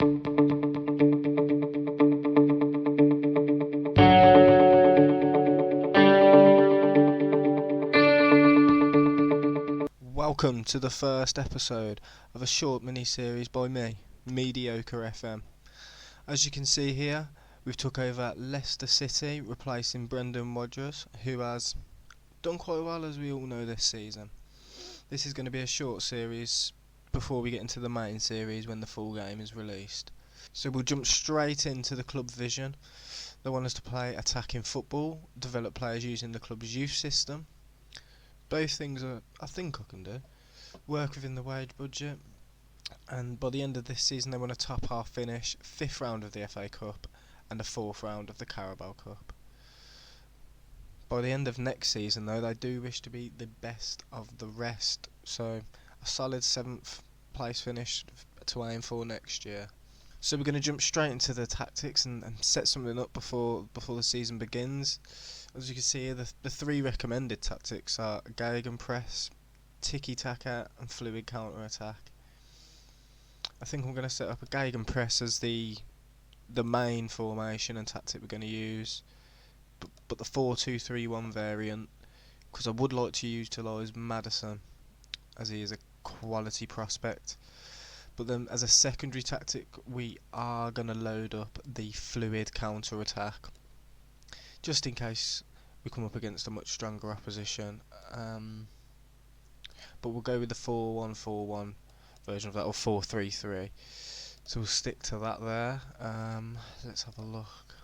Welcome to the first episode of a short mini-series by me, Mediocre FM. As you can see here, we've took over Leicester City, replacing Brendan Rodgers, who has done quite well, as we all know, this season. This is going to be a short series before we get into the main series when the full game is released. So we'll jump straight into the club vision. They want us to play attacking football, develop players using the club's youth system. Both things I think I can do. Work within the wage budget, and by the end of this season they want a top half finish, 5th round of the FA Cup and a 4th round of the Carabao Cup. By the end of next season though, they do wish to be the best of the rest, so a solid 7th place finish to aim for next year. So we're going to jump straight into the tactics and set something up before the season begins. As you can see here, the 3 recommended tactics are gegenpress, tiki-taka and fluid counter-attack. I think I'm going to set up a gegenpress as the main formation and tactic we're going to use, but the 4-2-3-1 variant, because I would like to utilise Maddison as he is a quality prospect. But then as a secondary tactic we are going to load up the fluid counter-attack, just in case we come up against a much stronger opposition. But we'll go with the 4-1-4-1 version of that, or 4-3-3. So we'll stick to that there. Let's have a look.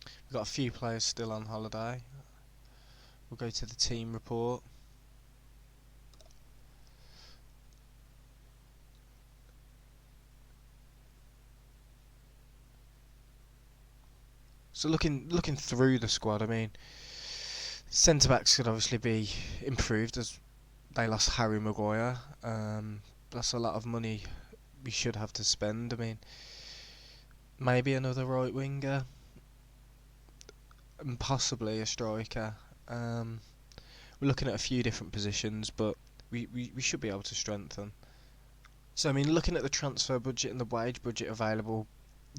We've got a few players still on holiday. We'll go to the team report. So looking through the squad, I mean, centre backs could obviously be improved as they lost Harry Maguire. That's a lot of money we should have to spend. I mean, maybe another right winger and possibly a striker. We're looking at a few different positions, but we should be able to strengthen. So I mean, looking at the transfer budget and the wage budget available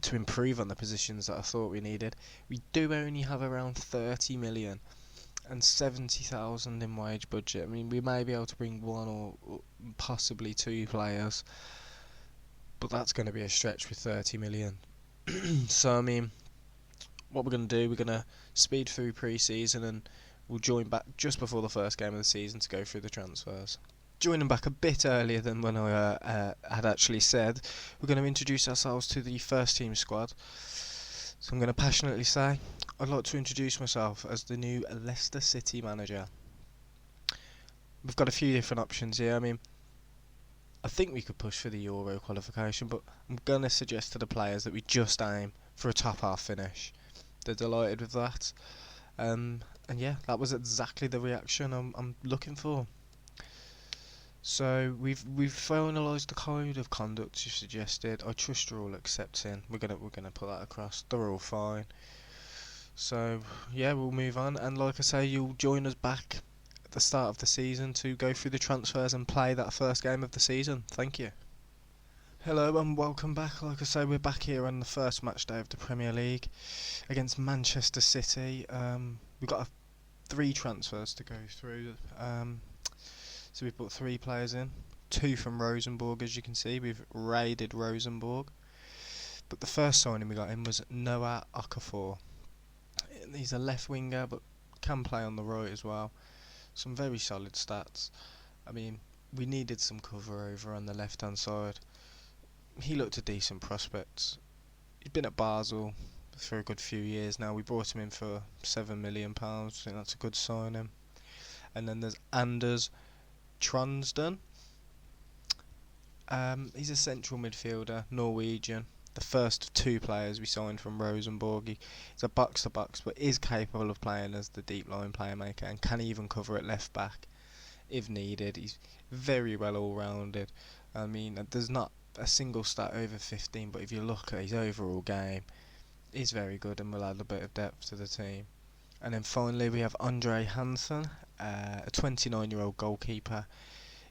to improve on the positions that I thought we needed, we do only have around 30 million and 70,000 in wage budget. I mean, we may be able to bring 1 or possibly 2 players, but that's going to be a stretch with 30 million. So I mean, what we're going to do, we're going to speed through pre-season and we'll join back just before the first game of the season to go through the transfers. Joining back a bit earlier than when I had actually said, we're going to introduce ourselves to the first team squad. So I'm going to passionately say, I'd like to introduce myself as the new Leicester City manager. We've got a few different options here. I mean, I think we could push for the Euro qualification, but I'm going to suggest to the players that we just aim for a top half finish. They're delighted with that. And yeah, that was exactly the reaction I'm looking for. So we've finalised the code of conduct you suggested. I trust you're all accepting. We're gonna put that across. They're all fine. So yeah, we'll move on. And like I say, you'll join us back at the start of the season to go through the transfers and play that first game of the season. Thank you. Hello and welcome back. Like I say, we're back here on the first match day of the Premier League against Manchester City. We've got 3 transfers to go through. So we've put 3 players in, 2 from Rosenborg, as you can see. We've raided Rosenborg. But the first signing we got in was Noah Okafor. He's a left winger, but can play on the right as well. Some very solid stats. I mean, we needed some cover over on the left-hand side. He looked a decent prospect. He's been at Basel for a good few years now. We brought him in for £7 million. I think that's a good signing. And then there's Anders Tronsden. He's a central midfielder, Norwegian. The first of 2 players we signed from Rosenborg. He's a box-to-box, but is capable of playing as the deep line playmaker and can even cover at left back if needed. He's very well all-rounded. I mean, there's not a single stat over 15, but if you look at his overall game, he's very good and will add a bit of depth to the team. And then finally we have Andre Hansen, a 29-year-old goalkeeper.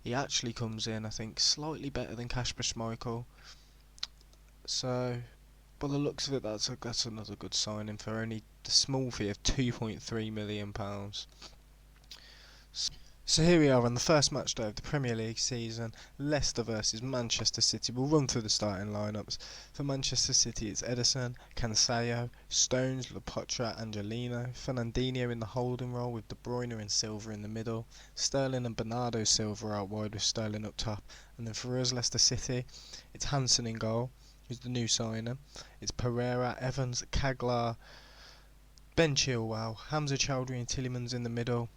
He actually comes in, I think, slightly better than Kasper Schmeichel. So, by the looks of it, that's another good signing for only the small fee of £2.3 million. So here we are on the first match day of the Premier League season. Leicester versus Manchester City. We'll run through the starting lineups. For Manchester City, it's Ederson, Cancelo, Stones, Lapotra, Angelino, Fernandinho in the holding role with De Bruyne and Silva in the middle, Sterling and Bernardo Silva out wide with Sterling up top. And then for us, Leicester City, it's Hansen in goal, who's the new signer. It's Pereira, Evans, Kaglar, Ben Chilwell, Hamza Chowdhury and Tielemans in the middle,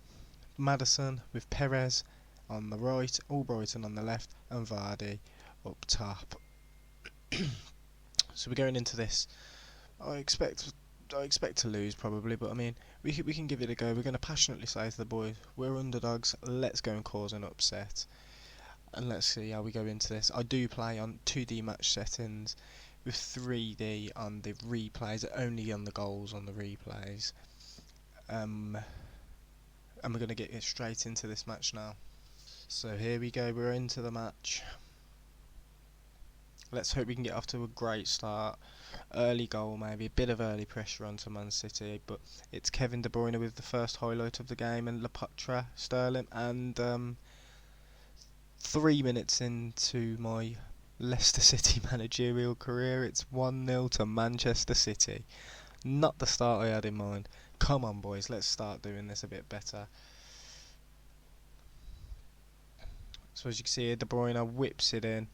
Maddison with Perez on the right, Albrighton on the left, and Vardy up top. So we're going into this. I expect to lose probably, but I mean we can give it a go. We're going to passionately say to the boys, we're underdogs. Let's go and cause an upset, and let's see how we go into this. I do play on 2D match settings with 3D on the replays, only on the goals on the replays. And we're going to get straight into this match now. So here we go, we're into the match. Let's hope we can get off to a great start. Early goal maybe, a bit of early pressure onto Man City, but it's Kevin De Bruyne with the first highlight of the game, and Lapotra, Sterling, and 3 minutes into my Leicester City managerial career, it's 1-0 to Manchester City. Not the start I had in mind. Come on boys, let's start doing this a bit better. So as you can see here, De Bruyne whips it in.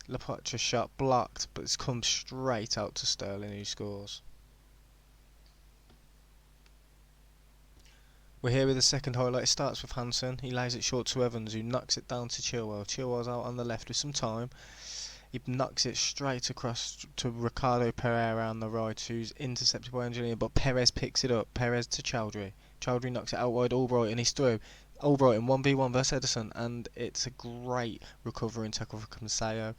Lapotra shot blocked, but it's come straight out to Sterling, who scores. We're here with the second highlight. It starts with Hansen. He lays it short to Evans, who knocks it down to Chilwell. Chilwell's out on the left with some time. He knocks it straight across to Ricardo Pereira on the right, who's intercepted by Angelino, but Perez picks it up. Perez to Chowdhury. Chowdhury knocks it out wide, Albrighton, he's through. Albrighton 1v1 versus Ederson, and it's a great recovery and tackle for Cancelo.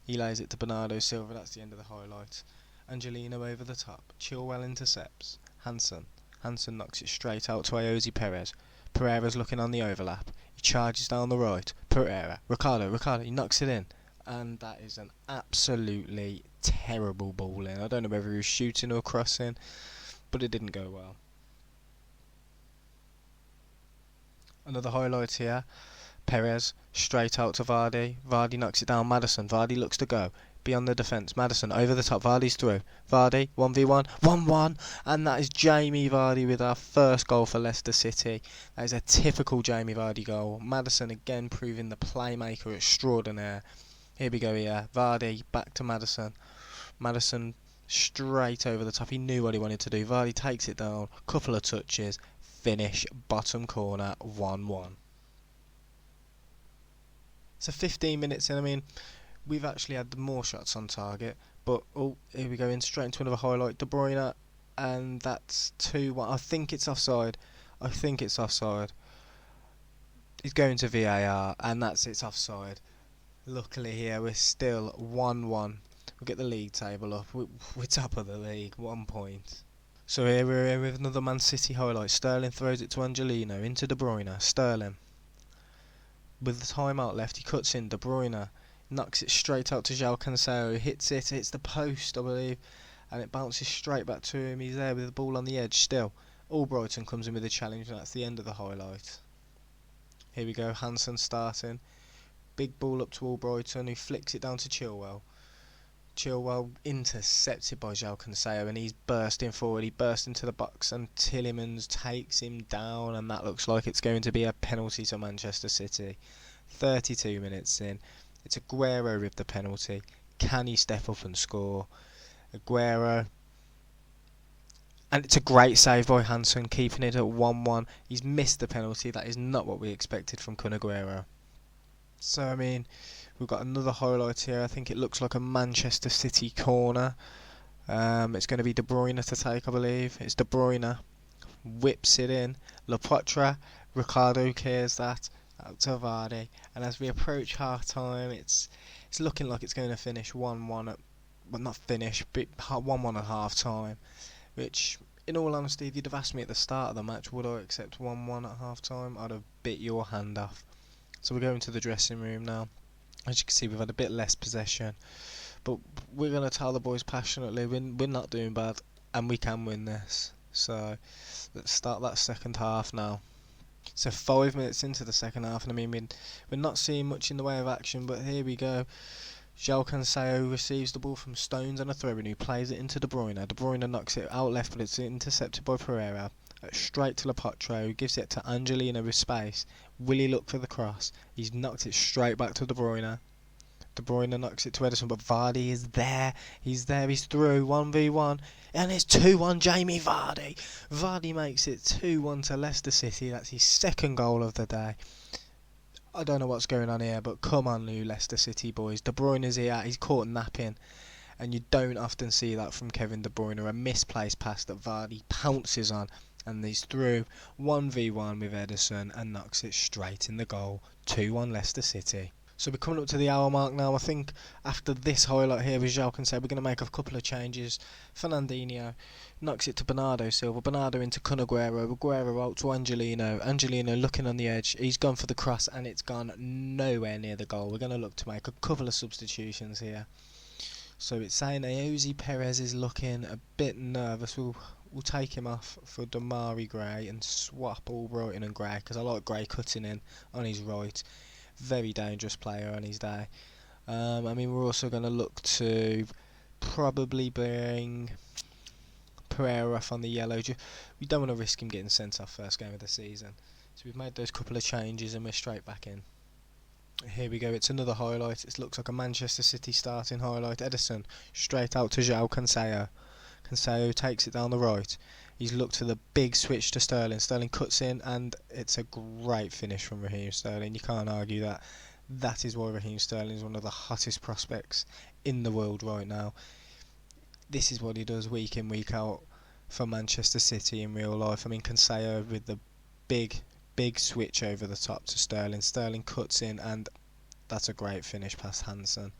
He lays it to Bernardo Silva, that's the end of the highlight. Angelino over the top. Chilwell intercepts. Hansen knocks it straight out to Ayoze Perez. Pereira's looking on the overlap. He charges down the right. Pereira. Ricardo, he knocks it in. And that is an absolutely terrible ball in. I don't know whether he was shooting or crossing, but it didn't go well. Another highlight here. Perez straight out to Vardy. Vardy knocks it down. Maddison. Vardy looks to go beyond the defence. Maddison over the top. Vardy's through. Vardy 1v1. 1-1. And that is Jamie Vardy with our first goal for Leicester City. That is a typical Jamie Vardy goal. Maddison again proving the playmaker extraordinaire. Here we go here. Vardy back to Maddison. Maddison straight over the top. He knew what he wanted to do. Vardy takes it down. Couple of touches. Finish. Bottom corner. 1-1. So 15 minutes in. I mean, we've actually had more shots on target. But, here we go. Straight into another highlight. De Bruyne. And that's 2-1. I think it's offside. He's going to VAR. And it's offside. Luckily here we're still 1-1. We'll get the league table up. We're top of the league, 1 point. So here we're here with another Man City highlight. Sterling throws it to Angelino, into De Bruyne. Sterling. With the timeout left, he cuts in. De Bruyne knocks it straight out to João Cancelo. Hits the post, I believe. And it bounces straight back to him. He's there with the ball on the edge still. Albrighton comes in with a challenge, and that's the end of the highlight. Here we go, Hansen starting. Big ball up to Albrighton, who flicks it down to Chilwell. Chilwell intercepted by João Cancelo, and he's bursting forward. He bursts into the box, and Tielemans takes him down, and that looks like it's going to be a penalty to Manchester City. 32 minutes in. It's Aguero with the penalty. Can he step up and score? Aguero. And it's a great save by Hansen, keeping it at 1-1. He's missed the penalty. That is not what we expected from Kun Aguero. So, I mean, we've got another highlight here. I think it looks like a Manchester City corner. It's going to be De Bruyne to take, I believe. It's De Bruyne. Whips it in. Lapotra. Ricardo clears that. Out to Vardy. And as we approach half-time, it's looking like it's going to finish 1-1 at... Well, not finish, but 1-1 at half-time. Which, in all honesty, if you'd have asked me at the start of the match, would I accept 1-1 at half-time? I'd have bit your hand off. So we're going to the dressing room now. As you can see, we've had a bit less possession, but we're going to tell the boys passionately we're not doing bad, and we can win this. So let's start that second half now. So 5 minutes into the second half, and I mean we're not seeing much in the way of action, but here we go. João Cancelo receives the ball from Stones on a throw-in, who plays it into De Bruyne. De Bruyne knocks it out left, but it's intercepted by Pereira. Straight to Lepotro, who gives it to Angelino with space. Will he look for the cross? He's knocked it straight back to De Bruyne. De Bruyne knocks it to Ederson, but Vardy is there. He's through. 1v1. And it's 2-1 Jamie Vardy. Vardy makes it 2-1 to Leicester City. That's his second goal of the day. I don't know what's going on here, but come on, you Leicester City boys. De Bruyne is here. He's caught napping. And you don't often see that from Kevin De Bruyne. A misplaced pass that Vardy pounces on. And he's through 1v1 with Ederson and knocks it straight in the goal. 2-1 Leicester City. So we're coming up to the hour mark now. I think after this highlight here with João Cancelo, we're going to make a couple of changes. Fernandinho knocks it to Bernardo Silva. Bernardo into Kun Aguero. Aguero out to Angelino. Angelino looking on the edge. He's gone for the cross and it's gone nowhere near the goal. We're going to look to make a couple of substitutions here. So it's saying Ayoze Perez is looking a bit nervous. We'll take him off for Damari Gray and swap Albrighton and Gray, because I like Gray cutting in on his right. Very dangerous player on his day. I mean, we're also going to look to probably bring Pereira off on the yellow. We don't want to risk him getting sent off first game of the season. So we've made those couple of changes and we're straight back in. Here we go, it's another highlight. It looks like a Manchester City starting highlight. Ederson straight out to João Cancelo. Cancelo takes it down the right. He's looked for the big switch to Sterling. Sterling cuts in and it's a great finish from Raheem Sterling. You can't argue that. That is why Raheem Sterling is one of the hottest prospects in the world right now. This is what he does week in, week out for Manchester City in real life. I mean, Cancelo with the big switch over the top to Sterling. Sterling cuts in and that's a great finish past Hansen.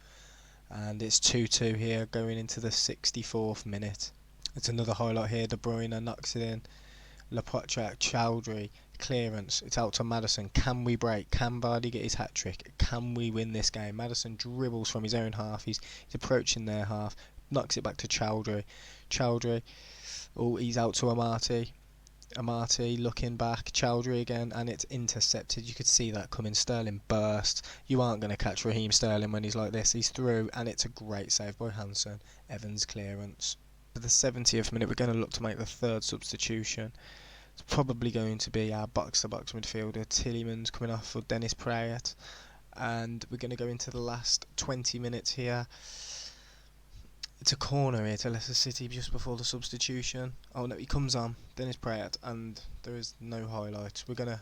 And it's 2-2 here going into the 64th minute. It's another highlight here. De Bruyne knocks it in. Lepotrak, Chowdhury, clearance. It's out to Maddison. Can we break? Can Vardy get his hat-trick? Can we win this game? Maddison dribbles from his own half. He's approaching their half. Knocks it back to Chowdhury. Chowdhury. Oh, he's out to Amati. Amati looking back. Chowdhury again. And it's intercepted. You could see that coming. Sterling burst. You aren't going to catch Raheem Sterling when he's like this. He's through. And it's a great save by Hansen. Evans clearance. For the 70th minute, we're going to look to make the third substitution. It's probably going to be our box-to-box midfielder, Tielemans, coming off for Dennis Praet. And we're going to go into the last 20 minutes here. It's a corner here to Leicester City just before the substitution. Oh no, he comes on, Dennis Praet, and there is no highlight. We're gonna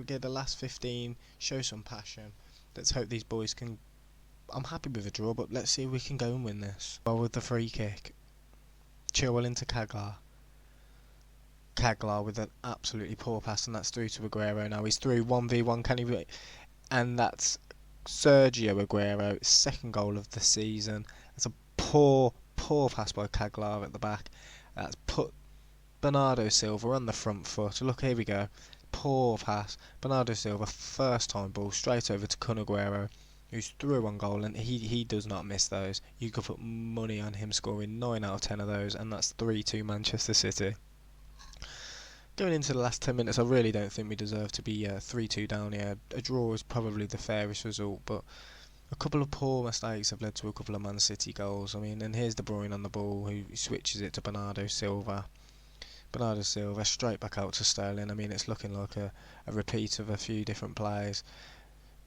get the last 15, show some passion. Let's hope these boys can. I'm happy with a draw, but let's see if we can go and win this. Well, with the free kick. Chilwell into Kaglar. Kaglar with an absolutely poor pass, and that's through to Aguero now. He's through 1v1, can he? And that's Sergio Aguero, second goal of the season. That's a poor pass by Kaglar at the back. That's put Bernardo Silva on the front foot. Look, here we go. Poor pass. Bernardo Silva, first time ball, straight over to Kun Aguero, who's through one goal, and he does not miss those. You could put money on him scoring 9 out of 10 of those, and that's 3-2 Manchester City. Going into the last 10 minutes, I really don't think we deserve to be 3-2 down here. A draw is probably the fairest result, but a couple of poor mistakes have led to a couple of Man City goals. I mean, and here's De Bruyne on the ball, who switches it to Bernardo Silva. Bernardo Silva straight back out to Sterling. I mean, it's looking like a repeat of a few different plays.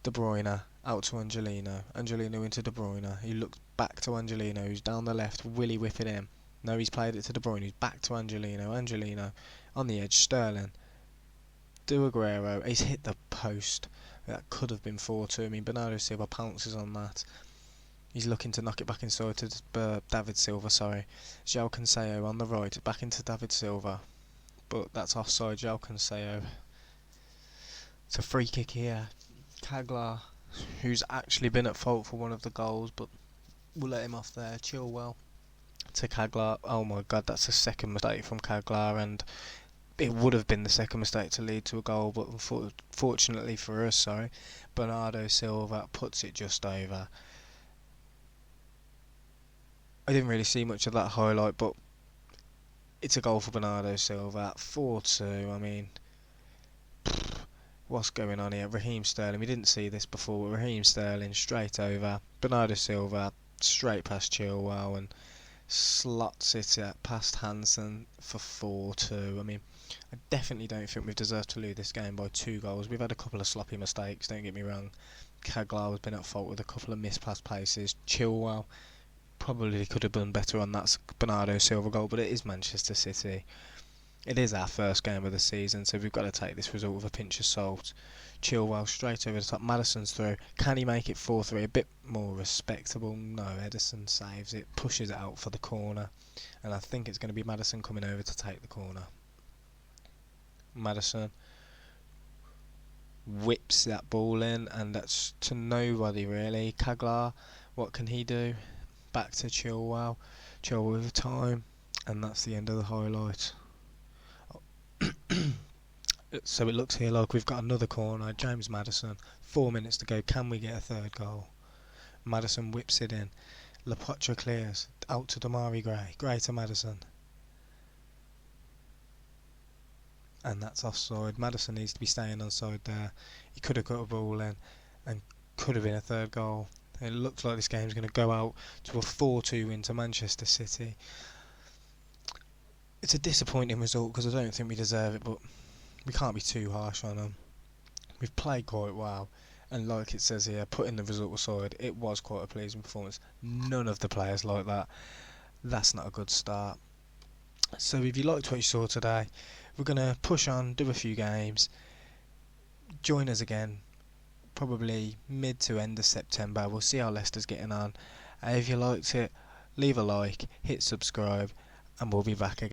De Bruyne out to Angelino. Angelino into De Bruyne. He looks back to Angelino, who's down the left. Will he whip it in? No, he's played it to De Bruyne, who's back to Angelino. Angelino on the edge. Sterling. To Aguero. He's hit the post. That could have been 4-2. I mean, Bernardo Silva pounces on that. He's looking to knock it back inside to David Silva, sorry. João Cancelo on the right, back into David Silva. But that's offside, João Cancelo. It's a free kick here. Kaglar, who's actually been at fault for one of the goals, but we'll let him off there. Chilwell to Kaglar. Oh my god, that's a second mistake from Kaglar, and it would have been the second mistake to lead to a goal, but fortunately for us, Bernardo Silva puts it just over. I didn't really see much of that highlight, but it's a goal for Bernardo Silva at 4-2. I mean, what's going on here? Raheem Sterling, we didn't see this before, but Raheem Sterling straight over. Bernardo Silva straight past Chilwell and slots it past Hansen for 4-2. I mean, I definitely don't think we've deserved to lose this game by 2 goals. We've had a couple of sloppy mistakes, don't get me wrong. Kaglar has been at fault with a couple of mispassed places. Chilwell probably could have done better on that Bernardo Silva goal, but it is Manchester City. It is our first game of the season, so we've got to take this result with a pinch of salt. Chilwell straight over the top. Maddison's through. Can he make it 4-3? A bit more respectable. No, Ederson saves it, pushes it out for the corner, and I think it's going to be Maddison coming over to take the corner. Maddison whips that ball in, and that's to nobody really. Kaglar, what can he do? Back to Chilwell. Chilwell with time, and that's the end of the highlight. So it looks here like we've got another corner. James Maddison, 4 minutes to go. Can we get a third goal? Maddison whips it in. Lapotra clears out to Damari Gray. Gray to Maddison, and that's offside. Maddison needs to be staying onside there. He could have got a ball in and could have been a third goal. It looks like this game's going to go out to a 4-2 win to Manchester City. It's a disappointing result because I don't think we deserve it, but we can't be too harsh on them. We've played quite well, and like it says here, putting the result aside, it was quite a pleasing performance. None of the players like that. That's not a good start. So if you liked what you saw today, we're going to push on, do a few games. Join us again, probably mid to end of September. We'll see how Leicester's getting on. If you liked it, leave a like, hit subscribe, and we'll be back again.